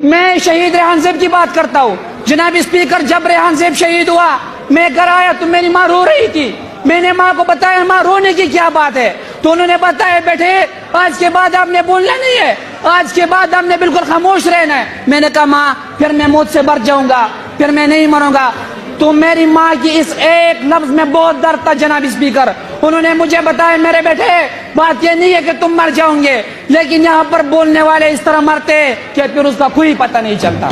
میں شہید ریحان زیب کی بات کرتا ہوں. جناب اسپیکر، جب ریحان زیب شہید ہوا میں گھر آیا تو میری ماں رو رہی تھی. میں نے ماں کو بتایا ماں رونے کی کیا بات ہے، تو انہوں نے بتایا بیٹے آج کے بعد آپ نے بولنا نہیں ہے، آج کے بعد آپ نے بالکل خاموش رہنا ہے. میں نے کہا ماں پھر میں موت سے بچ جاؤں گا، پھر میں نہیں مروں گا. تو میری ماں کی اس ایک لفظ میں بہت درد تھا جناب اسپیکر. انہوں نے مجھے بتایا میرے بیٹے بات یہ نہیں ہے کہ تم مر جاؤں گے، لیکن یہاں پر بولنے والے اس طرح مرتے کہ پھر اس کا کوئی پتہ نہیں چلتا.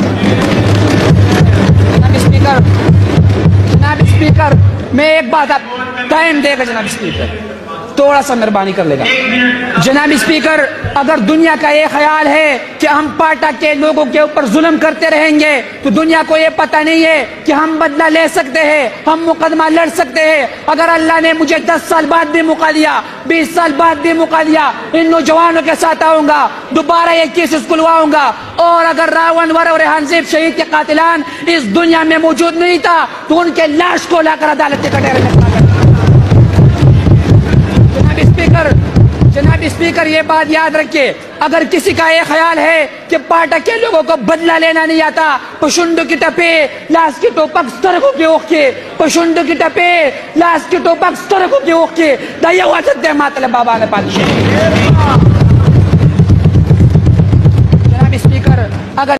جناب اسپیکر میں ایک بات ٹائم دے گا جناب اسپیکر، تھوڑا سا مہربانی کر لے گا. جناب اسپیکر، اگر دنیا کا یہ خیال ہے کہ ہم پاٹک کے لوگوں کے اوپر ظلم کرتے رہیں گے تو دنیا کو یہ پتہ نہیں ہے کہ ہم بدلہ لے سکتے ہیں، ہم مقدمہ لڑ سکتے ہیں. اگر اللہ نے مجھے 10 سال بعد بھی موقع دیا، 20 سال بعد بھی موقع دیا، ان نوجوانوں کے ساتھ آؤں گا، دوبارہ یہ کیسز کھلواؤں گا. اور اگر راون ور اور ریحان زیب شہید کے قاتلان اس دنیا میں موجود نہیں تھا تو ان کے لاش کو لا کر عدالت کے کٹہرے میں کھڑا کرتا. جناب اسپیکر یہ بات یاد رکھیے، اگر کسی کا یہ خیال ہے کہ پاٹک کے لوگوں کو بدلہ لینا نہیں آتا، پشنڈو کی ٹپے لاس کی ٹوپک سترکوں کی اوخ کے، پشنڈو کی ٹپے لاس کی ٹوپک سترکوں کی اوخ کے دائیا ہوا سکتے ہیں ماتل بابا نے پادشاہ.